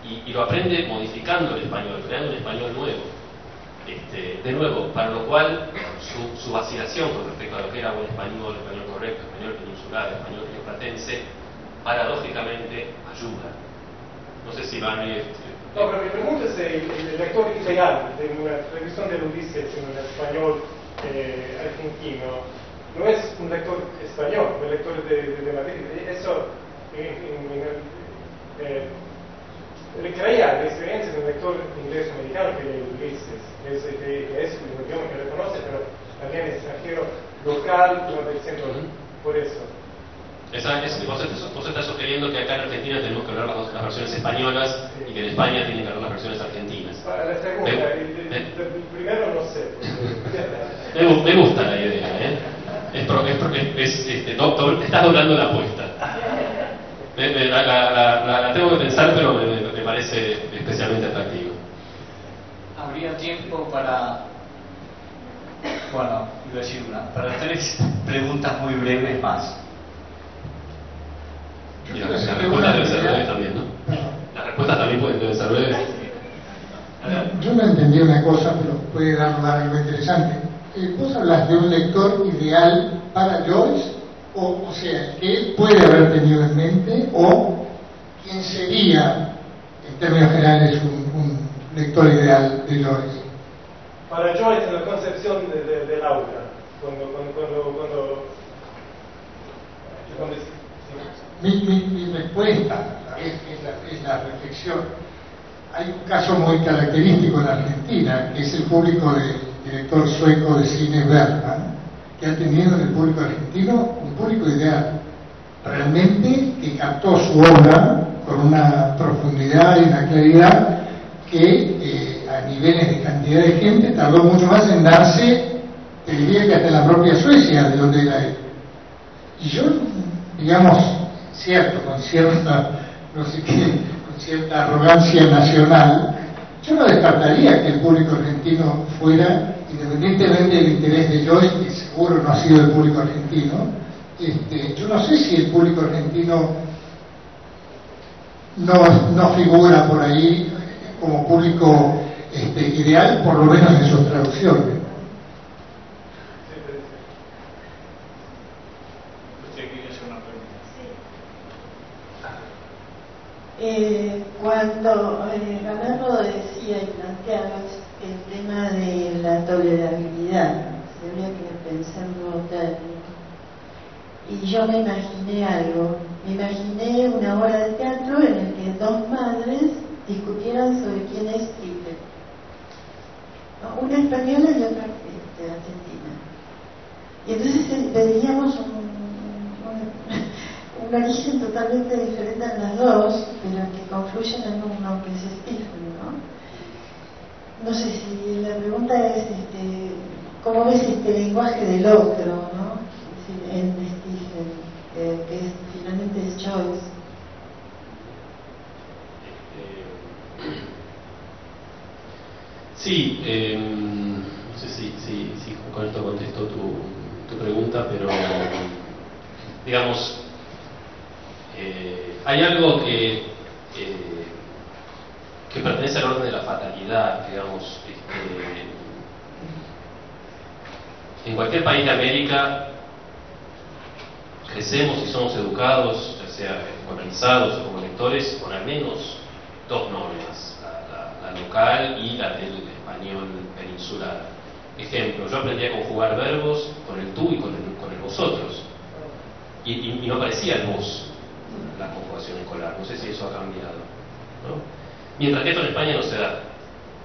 y lo aprende modificando el español, creando un español nuevo. De nuevo, para lo cual su vacilación con respecto a lo que era buen español, español correcto, español peninsular, español rioplatense, paradójicamente ayuda. No sé si Barney... No, pero mi pregunta es el lector ideal de una revisión de Ulises en español argentino. No es un lector español, un lector de Madrid. Eso recrea la experiencia de un lector inglés-americano que lee Ulises. Es un idioma que reconoce, pero también es extranjero, local, no diciendo por eso. Vos estás sugiriendo que acá en Argentina tenemos que hablar las versiones españolas y que en España tienen que hablar las versiones argentinas. La segunda, primero no sé. Me gusta la idea, estás doblando la apuesta. La tengo que pensar, pero me parece especialmente atractivo. Habría tiempo para, bueno, iba a decir para 3 preguntas muy breves más. Y las respuestas deben ser breves también, ¿no? Las respuestas también deben ser breves. Yo no entendí una cosa, pero puede dar algo interesante. Vos hablas de un lector ideal para Joyce, o sea, que él puede haber tenido en mente, o quién sería, en términos generales, un lector ideal de Joyce. Para Joyce, en la concepción del aula, Mi respuesta es la reflexión. Hay un caso muy característico en Argentina, que es el público del director sueco de cine Bergman, que ha tenido en el público argentino un público ideal, realmente que captó su obra con una profundidad y una claridad que a niveles de cantidad de gente tardó mucho más en darse, te diría que hasta en la propia Suecia, de donde era él. Y yo, digamos, cierto, con cierta, no sé qué, con cierta arrogancia nacional, yo no descartaría que el público argentino fuera, independientemente del interés de Joyce, que seguro no ha sido el público argentino, yo no sé si el público argentino no figura por ahí como público ideal, por lo menos en sus traducciones. Cuando Gamerro decía y planteaba el tema de la tolerabilidad, se habría que pensar un nuevo término. Y yo me imaginé algo, me imaginé una obra de teatro en la que 2 madres discutieran sobre quién es Hitler. Una española y otra argentina. Y entonces veríamos un origen totalmente diferente en las dos, pero que confluyen en uno, que es Stephen, ¿no? No sé si la pregunta es, ¿cómo ves este lenguaje del otro, ¿no? En Stephen, que finalmente es Joyce. Sí, no sé si con esto contesto tu pregunta, pero digamos, hay algo que pertenece al orden de la fatalidad, digamos. En cualquier país de América crecemos y somos educados, ya sea organizados o como lectores, con al menos 2 normas, la local y la del español peninsular. Ejemplo, yo aprendí a conjugar verbos con el tú y con el vosotros, y no aparecía el vos, la conjugación escolar. No sé si eso ha cambiado, ¿no? Mientras que esto en España no se da.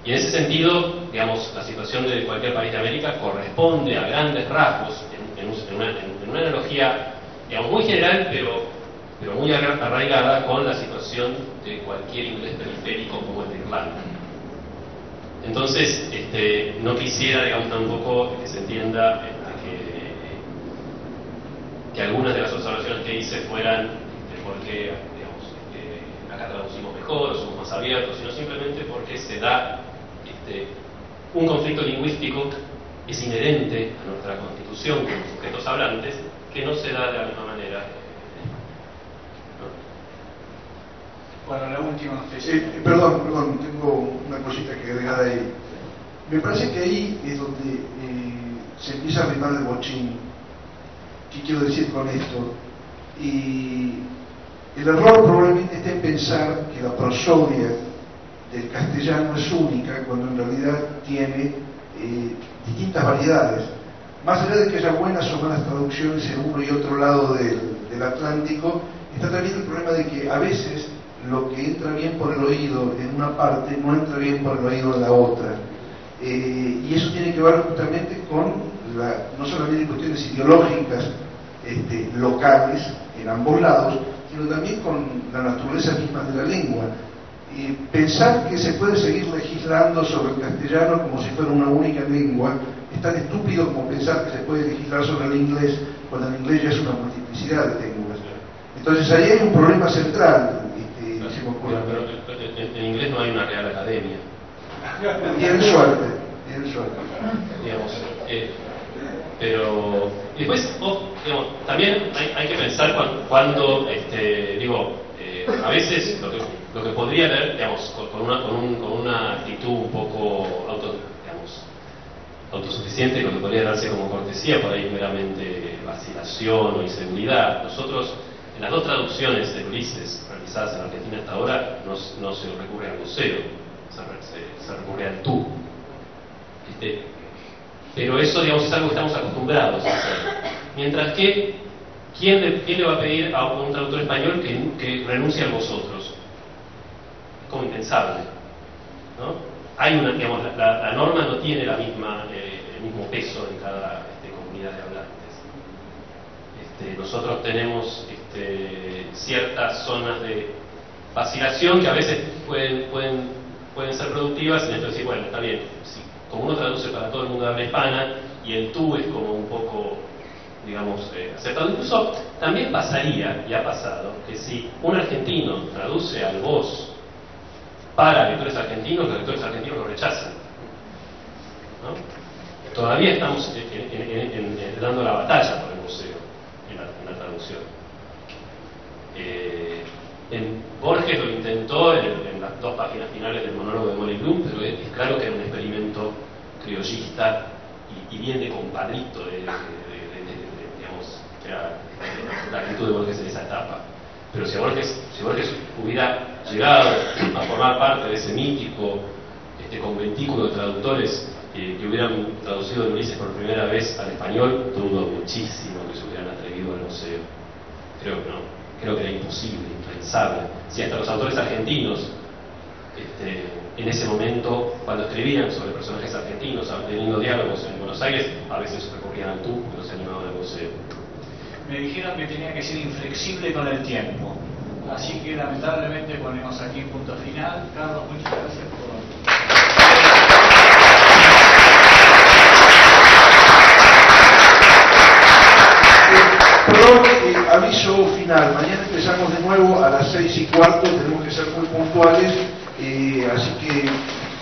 Y en ese sentido, digamos, la situación de cualquier país de América corresponde a grandes rasgos, en una analogía, digamos, muy general, pero muy arraigada con la situación de cualquier inglés periférico como el de Irlanda. Entonces, no quisiera, digamos, tampoco que se entienda que algunas de las observaciones que hice fueran porque, digamos, acá traducimos mejor o somos más abiertos, sino simplemente porque se da un conflicto lingüístico que es inherente a nuestra constitución como sujetos hablantes, que no se da de la misma manera. Bueno, la última. Perdón, tengo una cosita que agregar ahí. Me parece que ahí es donde se empieza a arrimar el bochín. ¿Qué quiero decir con esto? Y El error probablemente está en pensar que la prosodia del castellano es única, cuando en realidad tiene distintas variedades. Más allá de que haya buenas o malas traducciones en uno y otro lado del Atlántico, está también el problema de que a veces lo que entra bien por el oído en una parte no entra bien por el oído en la otra. Y eso tiene que ver justamente con no solamente cuestiones ideológicas locales en ambos lados, sino también con la naturaleza misma de la lengua. Pensar que se puede seguir legislando sobre el castellano como si fuera una única lengua es tan estúpido como pensar que se puede legislar sobre el inglés cuando el inglés ya es una multiplicidad de lenguas. Entonces ahí hay un problema central. Se me ocurre. Pero en inglés no hay una real academia. Tienen suerte. Digamos, pero después, digamos, también hay que pensar cuando a veces lo que podría ver, digamos, con una actitud un poco autosuficiente, lo que podría darse como cortesía, por ahí meramente vacilación o inseguridad. Nosotros, en las dos traducciones de Ulises realizadas en Argentina hasta ahora, no se recurre al vocero, se recurre al tú. Pero eso, digamos, es algo que estamos acostumbrados a hacer. Mientras que, ¿quién le va a pedir a un traductor español que renuncie al vosotros? Es como impensable, ¿no? Hay una, digamos, la norma no tiene el mismo peso en cada comunidad de hablantes. Nosotros tenemos ciertas zonas de vacilación que a veces pueden ser productivas, en esto decir, bueno, está bien, sí, como uno traduce para todo el mundo de habla hispana y el tú es como un poco, digamos, aceptado. Incluso también pasaría, y ha pasado, que si un argentino traduce al vos para lectores argentinos, los lectores argentinos lo rechazan, ¿no? Todavía estamos dando la batalla por el voceo en la traducción. Borges lo intentó en las dos páginas finales del monólogo de Molly Bloom, pero es claro que era un experimento criollista y bien de compadrito digamos, era la actitud de Borges en esa etapa. Pero si Borges hubiera llegado a formar parte de ese mítico conventículo de traductores que hubieran traducido el Ulises por primera vez al español, dudo muchísimo que se hubieran atrevido al voceo. Creo que no. Creo que era imposible, impensable. Si hasta los autores argentinos, en ese momento, cuando escribían sobre personajes argentinos, teniendo diálogos en Buenos Aires, a veces recurrían al tú, porque no se animaban al voceo. Me dijeron que tenía que ser inflexible con el tiempo. Así que lamentablemente ponemos aquí punto final. Carlos, muchas gracias por... Aviso final, mañana empezamos de nuevo a las 6:15, tenemos que ser muy puntuales, así que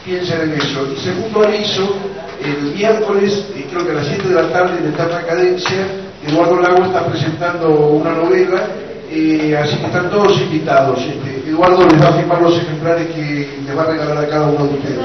piensen en eso. Y segundo aviso, el miércoles, creo que a las 7 de la tarde en Eterna Cadencia, Eduardo Lago está presentando una novela, así que están todos invitados. Eduardo les va a firmar los ejemplares que les va a regalar a cada uno de ustedes.